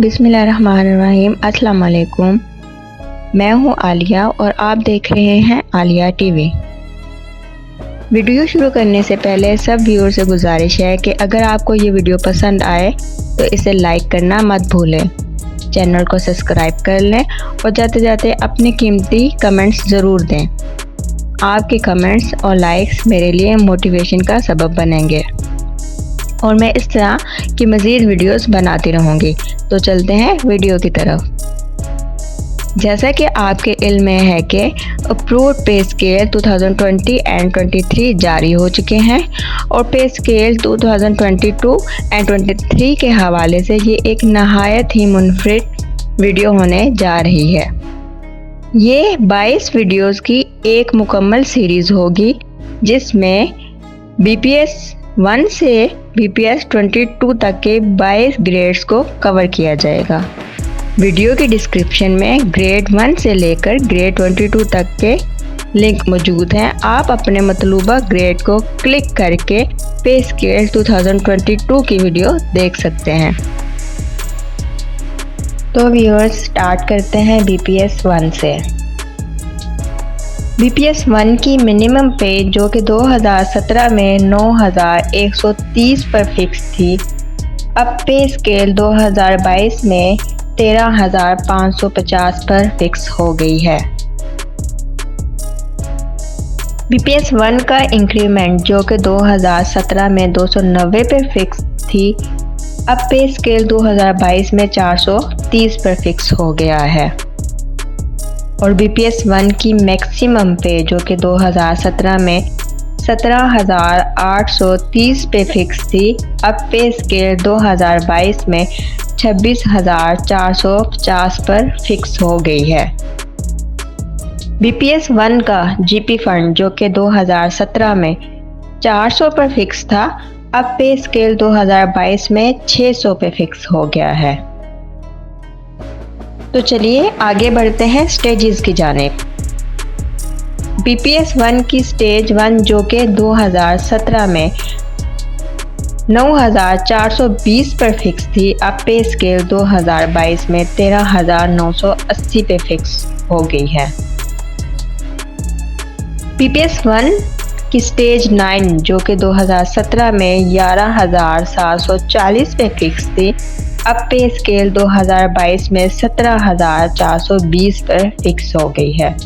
बिस्मिल्लाहिर्रहमानिर्रहीम। अस्सलाम वालेकुम। मैं हूं आलिया और आप देख रहे हैं आलिया टीवी। वीडियो शुरू करने से पहले सब व्यूअर से गुजारिश है कि अगर आपको ये वीडियो पसंद आए तो इसे लाइक करना मत भूलें, चैनल को सब्सक्राइब कर लें और जाते जाते अपने कीमती कमेंट्स ज़रूर दें। आपके कमेंट्स और लाइक्स मेरे लिए मोटिवेशन का सबब बनेंगे और मैं इस तरह की मज़ीद वीडियोस बनाती रहूँगी। तो चलते हैं वीडियो की तरफ। जैसा कि आपके इल्म में है कि अप्रूव्ड पे स्केल 2020 एंड 23 जारी हो चुके हैं और पे स्केल 2022 एंड 23 के हवाले से ये एक नहायत ही मुनफरिद वीडियो होने जा रही है। ये 22 वीडियोस की एक मुकम्मल सीरीज़ होगी जिसमें BPS 1 से BPS 22 तक के 22 ग्रेड्स को कवर किया जाएगा। वीडियो की डिस्क्रिप्शन में ग्रेड 1 से लेकर ग्रेड 22 तक के लिंक मौजूद हैं। आप अपने मतलूबा ग्रेड को क्लिक करके पे स्केल 2022 की वीडियो देख सकते हैं। तो व्यूअर्स, स्टार्ट करते हैं BPS 1 से। BPS 1 की मिनिमम पे जो कि 2017 में 9,130 पर फिक्स थी, अब पे स्केल 2022 में 13,550 पर फिक्स हो गई है। BPS 1 का इंक्रीमेंट जो कि 2017 में 290 पर फिक्स थी, अब पे स्केल 2022 में 430 पर फिक्स हो गया है। और BPS 1 की मैक्सिमम पे जो कि 2017 में 17,830 पे फिक्स थी, अब पे स्केल 2022 में 26,450 पर फिक्स हो गई है। BPS 1 का GP फंड जो कि 2017 में 400 पर फिक्स था, अब पे स्केल 2022 में 600 पे फिक्स हो गया है। तो चलिए आगे बढ़ते हैं स्टेजेस की जानिब। BPS 1 की स्टेज 1 जो कि 2017 में 9,420 पर फिक्स थी, अब पे स्केल 2022 में 13,980 पे फिक्स हो गई है। BPS 1 की स्टेज 9 जो कि 2017 में 11,740 पे फिक्स थी, अब पे स्केल 2022 में 17,420 पर फिक्स हो गई है।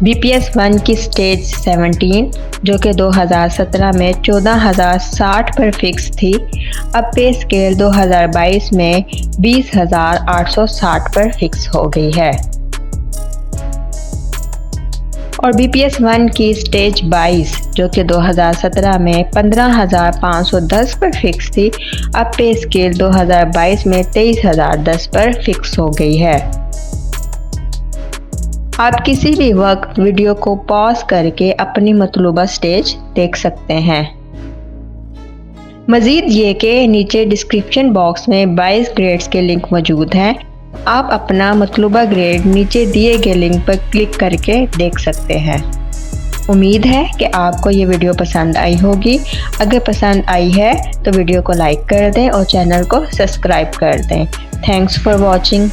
BPS 1 की स्टेज 17 जो कि 2017 में 14,060 पर फिक्स थी, अब पे स्केल 2022 में 20,860 पर फिक्स हो गई है। और BPS 1 की स्टेज 22 जो कि 2017 में 15,510 पर फिक्स थी, अब पे स्केल 2022 में 23,010 पर फिक्स हो गई है। आप किसी भी वक्त वीडियो को पॉज करके अपनी मतलूबा स्टेज देख सकते हैं। मज़ीद ये कि नीचे डिस्क्रिप्शन बॉक्स में 22 ग्रेड्स के लिंक मौजूद हैं। आप अपना मतलूबा ग्रेड नीचे दिए गए लिंक पर क्लिक करके देख सकते हैं। उम्मीद है कि आपको ये वीडियो पसंद आई होगी। अगर पसंद आई है तो वीडियो को लाइक कर दें और चैनल को सब्सक्राइब कर दें। Thanks for watching.